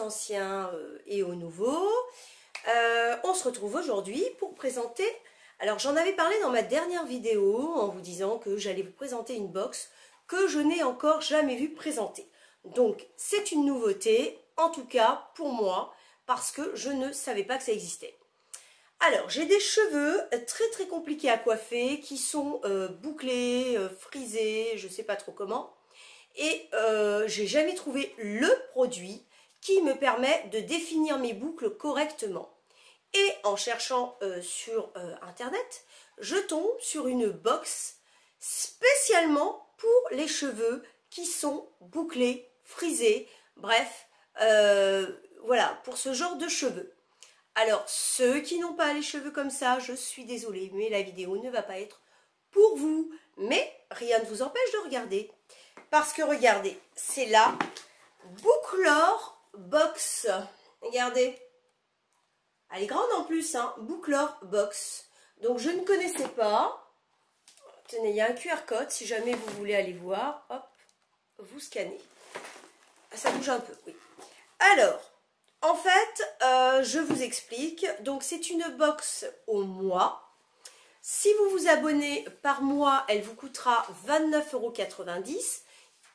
anciens et aux nouveaux. On se retrouve aujourd'hui pour présenter... Alors j'en avais parlé dans ma dernière vidéo en vous disant que j'allais vous présenter une box que je n'ai encore jamais vue présenter. Donc c'est une nouveauté, en tout cas pour moi, parce que je ne savais pas que ça existait. Alors j'ai des cheveux très compliqués à coiffer qui sont bouclés, frisés, je ne sais pas trop comment. Et j'ai jamais trouvé le produit qui me permet de définir mes boucles correctement. Et en cherchant sur internet, je tombe sur une box spécialement pour les cheveux qui sont bouclés, frisés, bref, voilà, pour ce genre de cheveux. Alors, ceux qui n'ont pas les cheveux comme ça, je suis désolée, mais la vidéo ne va pas être pour vous. Mais rien ne vous empêche de regarder. Parce que regardez, c'est la Bouclor Box. Regardez. Elle est grande en plus, hein. Bouclor Box. Donc je ne connaissais pas. Tenez, il y a un QR code si jamais vous voulez aller voir. Hop, vous scannez. Ça bouge un peu, oui. Alors, en fait, je vous explique. Donc c'est une box au mois. Si vous vous abonnez par mois, elle vous coûtera 29,90 €.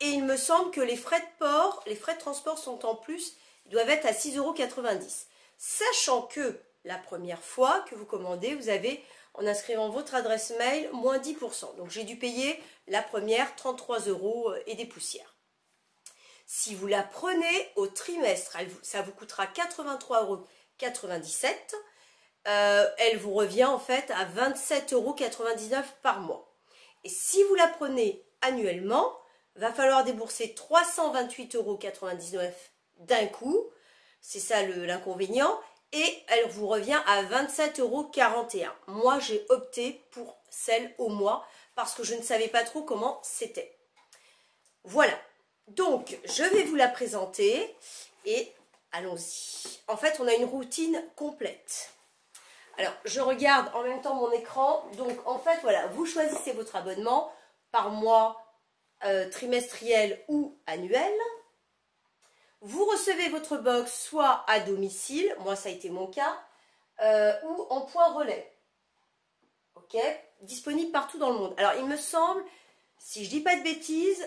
Et il me semble que les frais de port, les frais de transport sont en plus, ils doivent être à 6,90 €. Sachant que la première fois que vous commandez, vous avez, en inscrivant votre adresse mail, moins 10%. Donc j'ai dû payer la première 33 € et des poussières. Si vous la prenez au trimestre, ça vous coûtera 83,97 €. Elle vous revient en fait à 27,99 € par mois. Et si vous la prenez annuellement, va falloir débourser 328,99 € d'un coup. C'est ça l'inconvénient. Et elle vous revient à 27,41 €. Moi, j'ai opté pour celle au mois parce que je ne savais pas trop comment c'était. Voilà. Donc, je vais vous la présenter et allons-y. En fait, on a une routine complète. Alors, je regarde en même temps mon écran. Donc, en fait, voilà, vous choisissez votre abonnement par mois, trimestriel ou annuel. Vous recevez votre box soit à domicile, moi ça a été mon cas, ou en point relais. Ok, disponible partout dans le monde. Alors il me semble, si je dis pas de bêtises,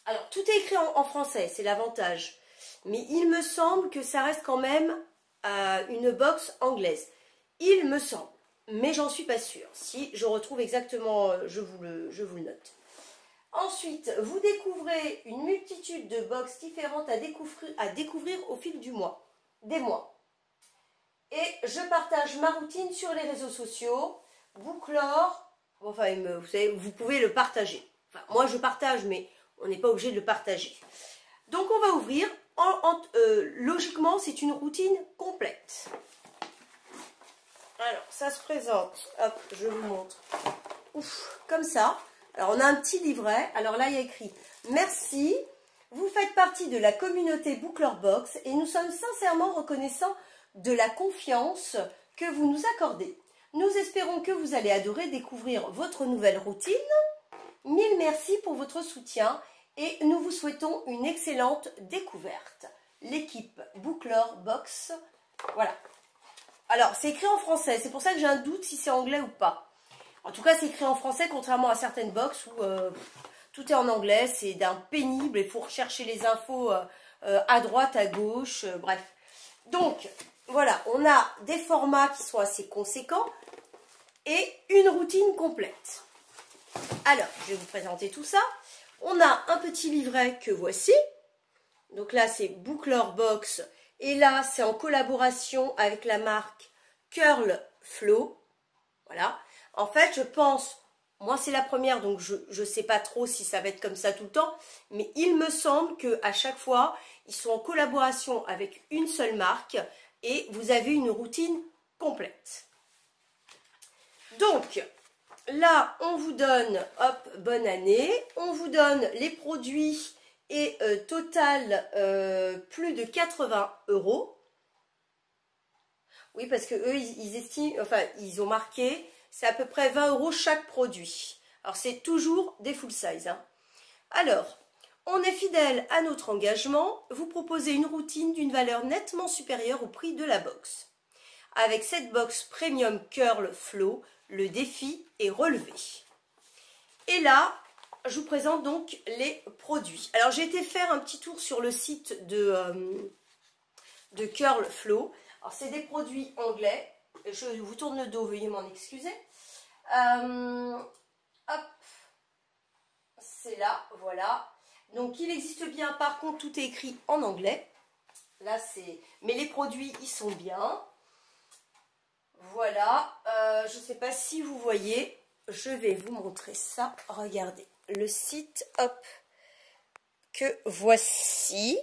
alors tout est écrit en français, c'est l'avantage. Mais il me semble que ça reste quand même une box anglaise. Il me semble, mais j'en suis pas sûre. Si je retrouve exactement, je vous le note. Ensuite, vous découvrez une multitude de box différentes à découvrir au fil des mois. Et je partage ma routine sur les réseaux sociaux. Bouclor, enfin, vous savez, vous pouvez le partager. Enfin, moi, je partage, mais on n'est pas obligé de le partager. Donc, on va ouvrir. Logiquement, c'est une routine complète. Alors, ça se présente. Hop, je vous montre. Ouf, comme ça. Alors, on a un petit livret. Alors là, il y a écrit « Merci, vous faites partie de la communauté Bouclor Box et nous sommes sincèrement reconnaissants de la confiance que vous nous accordez. Nous espérons que vous allez adorer découvrir votre nouvelle routine. Mille merci pour votre soutien et nous vous souhaitons une excellente découverte. L'équipe Bouclor Box. » Voilà. Alors, c'est écrit en français. C'est pour ça que j'ai un doute si c'est anglais ou pas. En tout cas, c'est écrit en français, contrairement à certaines box où tout est en anglais. C'est d'un pénible, il faut rechercher les infos à droite, à gauche, bref. Donc, voilà, on a des formats qui sont assez conséquents et une routine complète. Alors, je vais vous présenter tout ça. On a un petit livret que voici. Donc là, c'est Bouclor Box. Et là, c'est en collaboration avec la marque Curl Flow. Voilà. En fait, je pense, moi c'est la première, donc je ne sais pas trop si ça va être comme ça tout le temps, mais il me semble qu'à chaque fois, ils sont en collaboration avec une seule marque et vous avez une routine complète. Donc, là, on vous donne, hop, bonne année, on vous donne les produits et total plus de 80 €. Oui, parce que eux, ils estiment, enfin, ils ont marqué... C'est à peu près 20 € chaque produit. Alors, c'est toujours des full size. Hein. Alors, On est fidèle à notre engagement, vous proposez une routine d'une valeur nettement supérieure au prix de la box. Avec cette box Premium Curl Flow, le défi est relevé. Et là, je vous présente donc les produits. Alors j'ai été faire un petit tour sur le site de Curl Flow. Alors c'est des produits anglais. Je vous tourne le dos, veuillez m'en excuser. Hop, c'est là, voilà. Donc il existe bien, par contre tout est écrit en anglais. Là c'est, mais les produits ils sont bien. Voilà, je ne sais pas si vous voyez, je vais vous montrer ça. Regardez, le site, hop, que voici.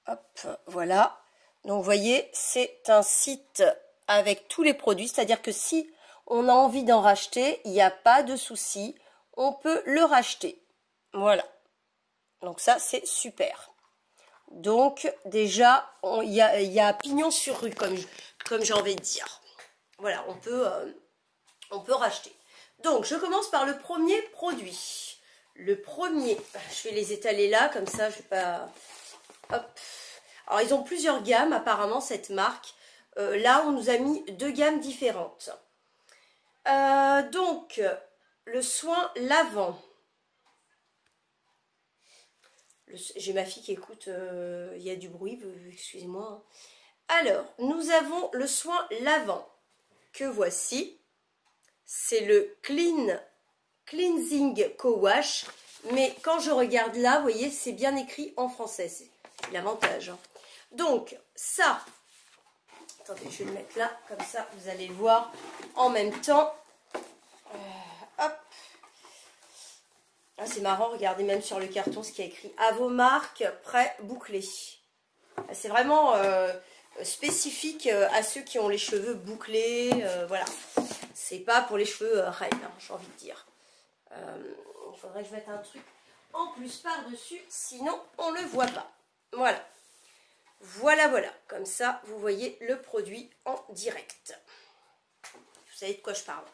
Hop, voilà. Donc vous voyez, c'est un site avec tous les produits, c'est-à-dire que si on a envie d'en racheter, il n'y a pas de souci, on peut le racheter. Voilà. Donc ça, c'est super. Donc déjà, il y a pignon sur rue, comme j'ai envie de dire. Voilà, on peut racheter. Donc, je commence par le premier produit. Le premier, je vais les étaler là, comme ça, je vais pas... Hop. Alors, ils ont plusieurs gammes, apparemment, cette marque. Là, on nous a mis 2 gammes différentes. Donc, le soin lavant. J'ai ma fille qui écoute, il y a du bruit, excusez-moi. Alors, nous avons le soin lavant que voici. C'est le Cleansing Co-Wash. Mais quand je regarde là, vous voyez, c'est bien écrit en français. C'est l'avantage. Hein. Donc, ça, attendez, je vais le mettre là, comme ça, vous allez le voir en même temps. Hop. Ah, c'est marrant, regardez même sur le carton ce qui a écrit « À vos marques, prêt, bouclé ». C'est vraiment spécifique à ceux qui ont les cheveux bouclés, voilà. C'est pas pour les cheveux raides, hein, j'ai envie de dire. Il faudrait que je mette un truc en plus par-dessus, sinon on ne le voit pas. Voilà. Voilà, voilà. Comme ça, vous voyez le produit en direct. Vous savez de quoi je parle.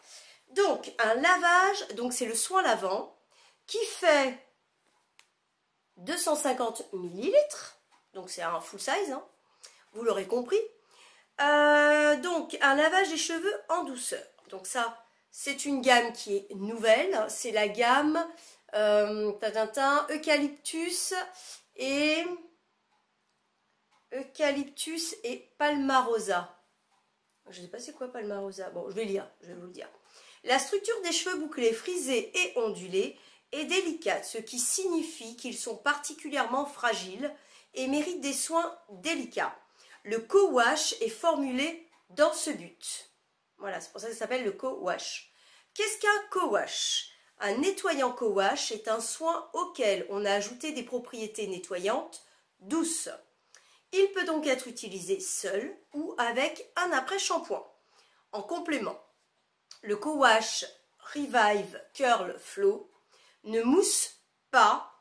Donc, un lavage, donc c'est le soin lavant, qui fait 250 ml, donc c'est un full size, hein, vous l'aurez compris. Donc un lavage des cheveux en douceur. Donc ça, c'est une gamme qui est nouvelle, c'est la gamme Eucalyptus et Palmarosa. Je ne sais pas c'est quoi Palmarosa, bon je vais lire, je vais vous le dire. La structure des cheveux bouclés, frisés et ondulés est délicate, ce qui signifie qu'ils sont particulièrement fragiles et méritent des soins délicats. Le co-wash est formulé dans ce but. Voilà, c'est pour ça que ça s'appelle le co-wash. Qu'est-ce qu'un co-wash? Un nettoyant co-wash est un soin auquel on a ajouté des propriétés nettoyantes douces. Il peut donc être utilisé seul ou avec un après-shampoing. En complément, le co-wash Revive Curl Flow ne mousse pas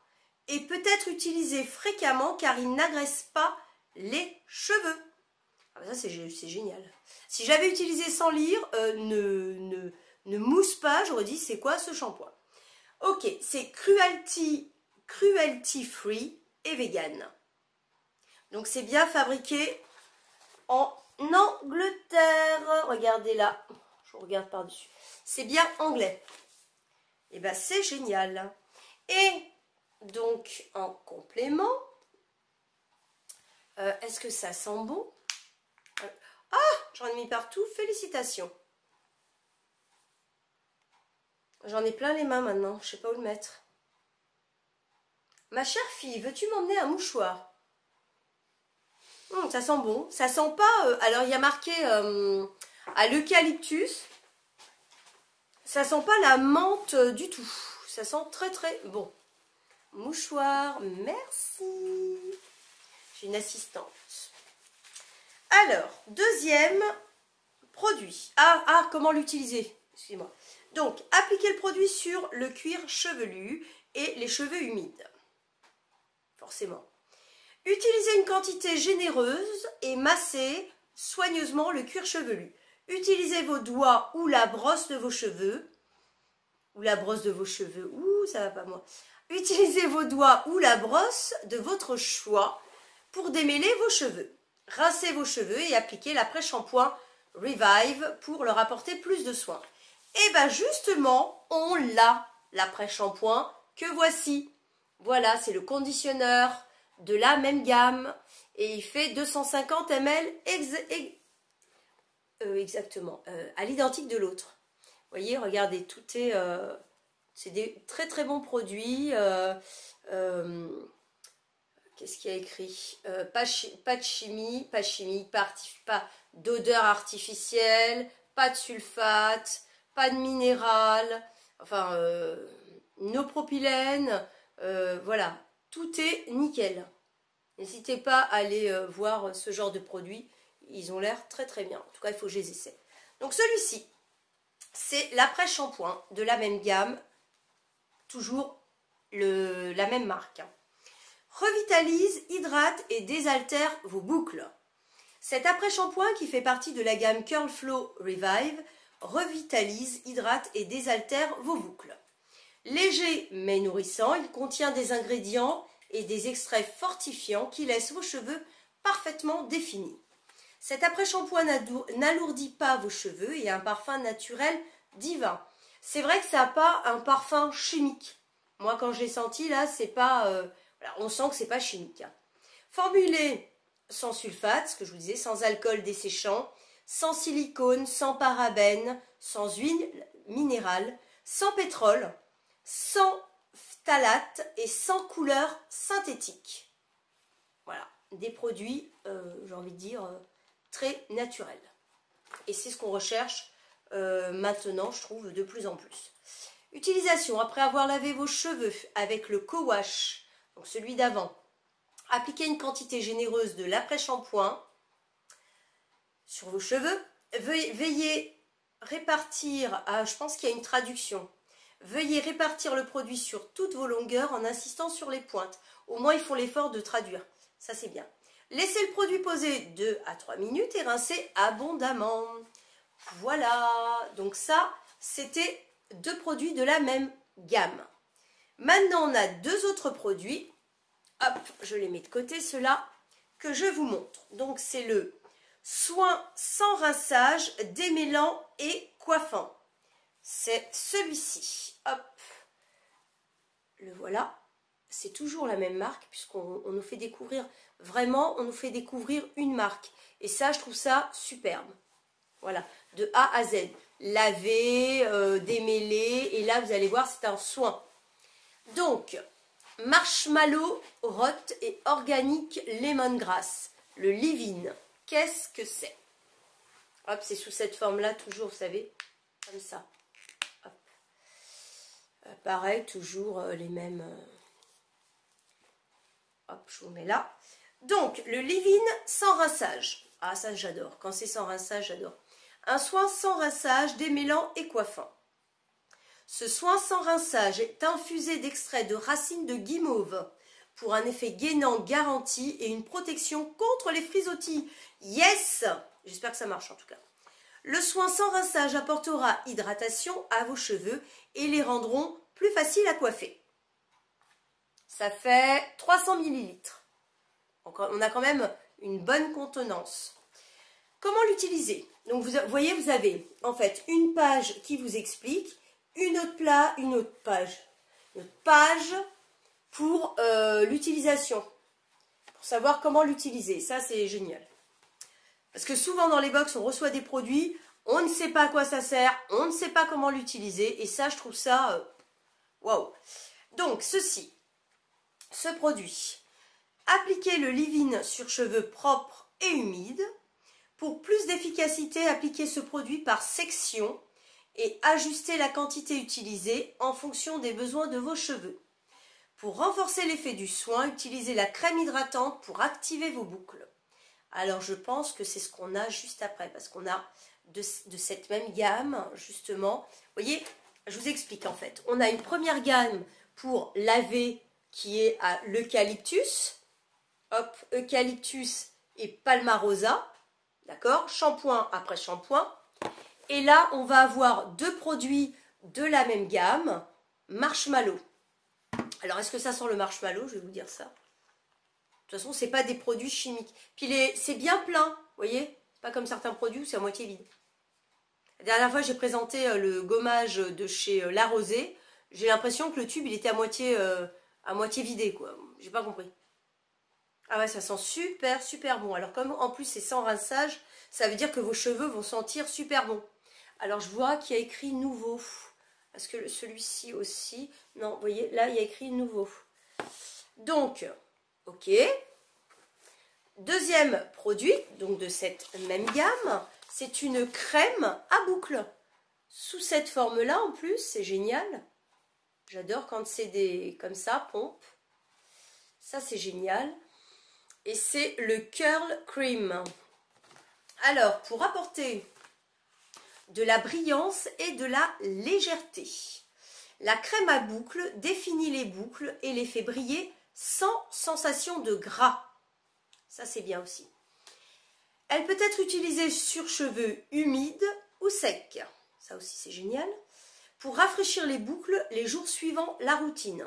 et peut être utilisé fréquemment car il n'agresse pas les cheveux. Ah ben ça c'est génial. Si j'avais utilisé sans lire, ne mousse pas, j'aurais dit c'est quoi ce shampoing. Ok, c'est cruelty free et vegan. Donc c'est bien fabriqué en Angleterre. Regardez là, je regarde par-dessus. C'est bien anglais. Et ben c'est génial. Et donc en complément, est-ce que ça sent bon? Ah, j'en ai mis partout, félicitations. J'en ai plein les mains maintenant, je sais pas où le mettre. Ma chère fille, veux-tu m'emmener un mouchoir? Ça sent bon, ça sent pas... alors il y a marqué à l'eucalyptus. Ça sent pas la menthe du tout. Ça sent très très bon. Mouchoir, merci. J'ai une assistante. Alors, deuxième produit. Comment l'utiliser? Excusez-moi. Donc, appliquez le produit sur le cuir chevelu et les cheveux humides. Forcément. Utilisez une quantité généreuse et massez soigneusement le cuir chevelu. Utilisez vos doigts ou la brosse de vos cheveux. Ouh, ça va pas moi. Utilisez vos doigts ou la brosse de votre choix pour démêler vos cheveux. Rincez vos cheveux et appliquez l'après-shampoing Revive pour leur apporter plus de soin. Et bien justement, on l'a, l'après-shampoing que voici. Voilà, c'est le conditionneur de la même gamme et il fait 250 ml exactement, à l'identique de l'autre. Vous voyez, regardez, tout est... c'est des très très bons produits. Qu'est-ce qu'il y a écrit? Pas de chimie, pas d'odeur artificielle, pas de sulfate, pas de minéral, enfin, no propylène, voilà, tout est nickel. N'hésitez pas à aller voir ce genre de produits, ils ont l'air très très bien. En tout cas, il faut que je les essaie. Donc celui-ci, c'est l'après-shampoing de la même gamme, toujours la même marque. Revitalise, hydrate et désaltère vos boucles. Cet après-shampoing qui fait partie de la gamme Curl Flow Revive revitalise, hydrate et désaltère vos boucles. Léger mais nourrissant, il contient des ingrédients et des extraits fortifiants qui laissent vos cheveux parfaitement définis. Cet après-shampoing n'alourdit pas vos cheveux et a un parfum naturel divin. C'est vrai que ça n'a pas un parfum chimique. Moi, quand je l'ai senti, là, c'est pas... voilà, on sent que c'est pas chimique. Formulé sans sulfate, ce que je vous disais, sans alcool desséchant, sans silicone, sans parabènes, sans huile minérale, sans pétrole, sans phtalate et sans couleur synthétique. Voilà, des produits, j'ai envie de dire, très naturels. Et c'est ce qu'on recherche maintenant, je trouve, de plus en plus. Utilisation, après avoir lavé vos cheveux avec le co-wash, donc celui d'avant, appliquez une quantité généreuse de l'après-shampoing sur vos cheveux. Veillez répartir, je pense qu'il y a une traduction, veuillez répartir le produit sur toutes vos longueurs en insistant sur les pointes. Au moins, ils font l'effort de traduire. Ça, c'est bien. Laissez le produit poser 2 à 3 minutes et rincez abondamment. Voilà. Donc ça, c'était 2 produits de la même gamme. Maintenant, on a 2 autres produits. Hop, je les mets de côté, ceux-là, que je vous montre. Donc, c'est le soin sans rinçage, démêlant et coiffant. C'est celui-ci. Hop, le voilà. C'est toujours la même marque, puisqu'on nous fait découvrir, vraiment, on nous fait découvrir une marque. Et ça, je trouve ça superbe. Voilà, de A à Z. Laver, démêler, et là, vous allez voir, c'est un soin. Donc, marshmallow, rot et organique lemongrass, le leave-in. Qu'est-ce que c'est? Hop, c'est sous cette forme-là, toujours, vous savez, comme ça. Hop. Pareil, toujours les mêmes... Hop, je vous mets là. Donc, le leave-in sans rinçage. Ah, ça, j'adore. Quand c'est sans rinçage, j'adore. Un soin sans rinçage, démêlant et coiffant. Ce soin sans rinçage est infusé d'extrait de racines de guimauve pour un effet gainant garanti et une protection contre les frisottis. Yes! J'espère que ça marche en tout cas. Le soin sans rinçage apportera hydratation à vos cheveux et les rendront plus faciles à coiffer. Ça fait 300 ml. On a quand même une bonne contenance. Comment l'utiliser? Donc vous voyez, vous avez en fait une page qui vous explique, une autre page pour l'utilisation, pour savoir comment l'utiliser. Ça, c'est génial. Parce que souvent dans les box, on reçoit des produits, on ne sait pas à quoi ça sert, on ne sait pas comment l'utiliser. Et ça, je trouve ça waouh. Donc, ce produit, appliquez le leave-in sur cheveux propres et humides. Pour plus d'efficacité, appliquez ce produit par section et ajustez la quantité utilisée en fonction des besoins de vos cheveux. Pour renforcer l'effet du soin, utilisez la crème hydratante pour activer vos boucles. Alors je pense que c'est ce qu'on a juste après, parce qu'on a de cette même gamme, justement. Vous voyez, je vous explique en fait. On a une première gamme pour laver qui est à l'eucalyptus. Hop, eucalyptus et palmarosa. D'accord? Shampoing après shampoing. Et là, on va avoir 2 produits de la même gamme, marshmallow. Alors, est-ce que ça sent le marshmallow? Je vais vous dire ça. De toute façon, c'est pas des produits chimiques. Puis c'est bien plein, vous voyez? C'est pas comme certains produits où c'est à moitié vide. La dernière fois, j'ai présenté le gommage de chez La Rosée. J'ai l'impression que le tube, il était à moitié vidé, quoi. J'ai pas compris. Ah ouais, ça sent super, super bon. Alors, comme en plus, c'est sans rinçage, ça veut dire que vos cheveux vont sentir super bon. Alors, je vois qu'il y a écrit nouveau. Est-ce que celui-ci aussi? Non, vous voyez, là, il y a écrit nouveau. Donc, ok. Deuxième produit, donc de cette même gamme, c'est une crème à boucles. Sous cette forme-là, en plus, c'est génial. J'adore quand c'est des comme ça, pompe. Ça, c'est génial. Et c'est le Curl Cream. Alors, pour apporter de la brillance et de la légèreté, la crème à boucles définit les boucles et les fait briller sans sensation de gras. Ça, c'est bien aussi. Elle peut être utilisée sur cheveux humides ou secs. Ça aussi, c'est génial. Pour rafraîchir les boucles les jours suivant la routine.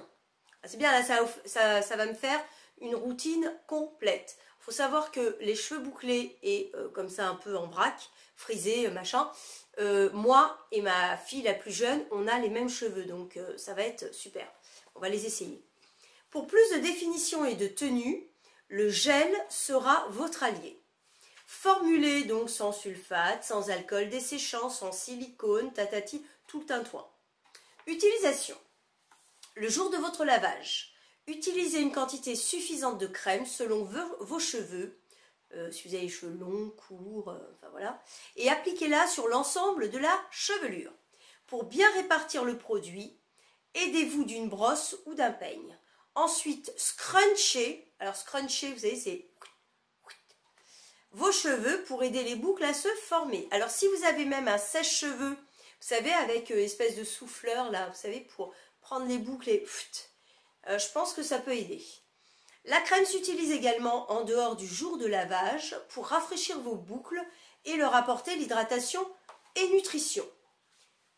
C'est bien, là, ça va me faire une routine complète. Il faut savoir que les cheveux bouclés et comme ça un peu en vrac, frisés, machin, moi et ma fille la plus jeune, on a les mêmes cheveux. Donc, ça va être super. On va les essayer. Pour plus de définition et de tenue, le gel sera votre allié. Formulé donc sans sulfate, sans alcool desséchant, sans silicone, tatati, tout le tintouin. Utilisation. Le jour de votre lavage, utilisez une quantité suffisante de crème selon vos cheveux, si vous avez les cheveux longs, courts, enfin voilà, et appliquez-la sur l'ensemble de la chevelure. Pour bien répartir le produit, aidez-vous d'une brosse ou d'un peigne. Ensuite, scrunchez. Alors, scruncher, vous savez, c'est vos cheveux pour aider les boucles à se former. Alors, si vous avez même un sèche-cheveux, vous savez, avec espèce de souffleur, là, vous savez, pour prendre les boucles et... je pense que ça peut aider. La crème s'utilise également en dehors du jour de lavage pour rafraîchir vos boucles et leur apporter l'hydratation et nutrition.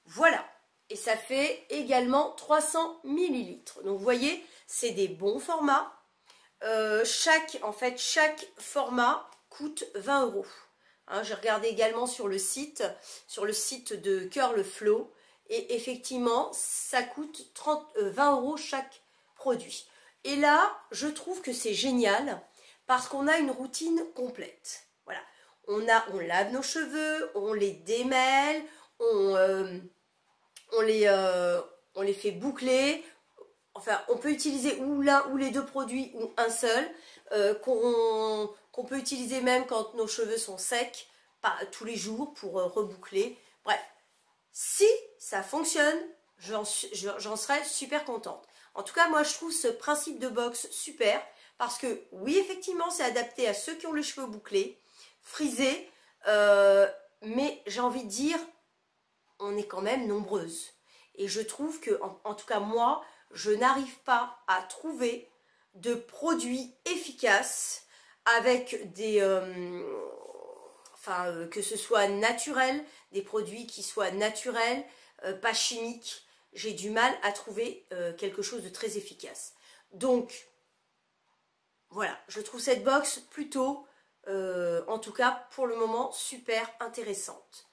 Voilà. Et ça fait également 300 ml. Donc, vous voyez, c'est des bons formats. Chaque format coûte 20 €. Hein, j'ai regardé également sur le site de Curl Flow. Et effectivement, ça coûte 20 € chaque produit. Et là, je trouve que c'est génial parce qu'on a une routine complète. Voilà. On lave nos cheveux, on les démêle, on les fait boucler. Enfin, on peut utiliser ou l'un ou les deux produits ou un seul, qu'on peut utiliser même quand nos cheveux sont secs, pas tous les jours pour reboucler. Bref, si ça fonctionne, j'en serais super contente. En tout cas, moi, je trouve ce principe de box super parce que, oui, effectivement, c'est adapté à ceux qui ont les cheveux bouclés, frisés, mais j'ai envie de dire, on est quand même nombreuses. Et je trouve que, en tout cas, moi, je n'arrive pas à trouver de produits efficaces avec des... que ce soit naturel, des produits qui soient naturels, pas chimiques. J'ai du mal à trouver quelque chose de très efficace. Donc, voilà, je trouve cette box plutôt, en tout cas pour le moment, super intéressante.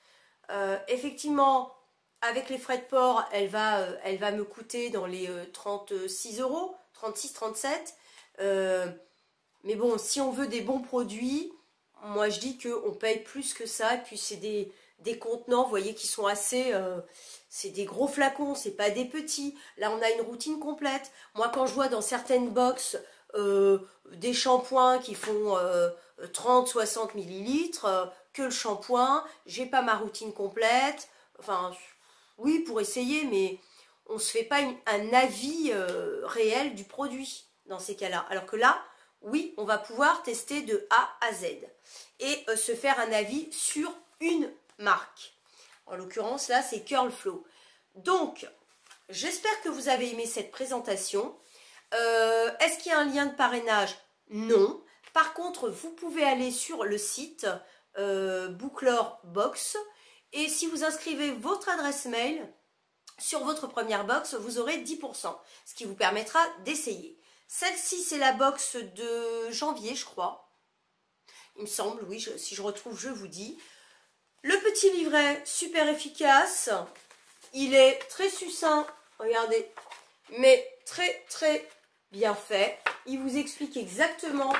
Effectivement, avec les frais de port, elle va me coûter dans les 36 €, 36, 37. Mais bon, si on veut des bons produits, moi je dis qu'on paye plus que ça. Et puis c'est des contenants, vous voyez, qui sont assez... c'est des gros flacons, c'est pas des petits. Là, on a une routine complète. Moi, quand je vois dans certaines box des shampoings qui font 30-60 ml, que le shampoing, j'ai pas ma routine complète. Enfin, oui, pour essayer, mais on ne se fait pas un avis réel du produit dans ces cas-là. Alors que là, oui, on va pouvoir tester de A à Z et se faire un avis sur une marque. En l'occurrence, là, c'est Curl Flow. Donc, j'espère que vous avez aimé cette présentation. Est-ce qu'il y a un lien de parrainage? Non. Par contre, vous pouvez aller sur le site Bouclor Box et si vous inscrivez votre adresse mail, sur votre première box, vous aurez 10%, ce qui vous permettra d'essayer. Celle-ci, c'est la box de janvier, je crois. Il me semble, oui, si je retrouve, je vous dis. Le petit livret, super efficace. Il est très succinct, regardez, mais très très bien fait. Il vous explique exactement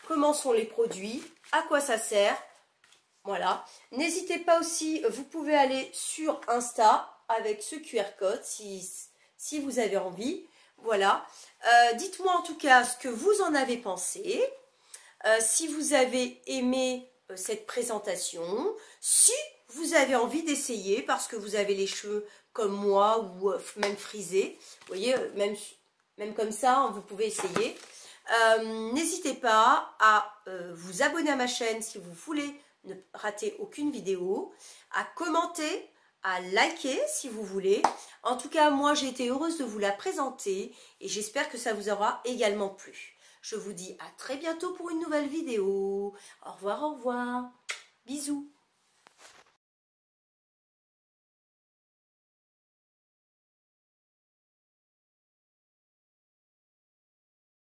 comment sont les produits, à quoi ça sert. Voilà. N'hésitez pas aussi, vous pouvez aller sur Insta avec ce QR code si vous avez envie. Voilà. Dites-moi en tout cas ce que vous en avez pensé. Si vous avez aimé cette présentation, si vous avez envie d'essayer parce que vous avez les cheveux comme moi ou même frisés, vous voyez, même comme ça, hein, vous pouvez essayer. N'hésitez pas à vous abonner à ma chaîne si vous voulez ne rater aucune vidéo, à commenter, à liker si vous voulez. En tout cas, moi j'ai été heureuse de vous la présenter et j'espère que ça vous aura également plu. Je vous dis à très bientôt pour une nouvelle vidéo. Au revoir, bisous.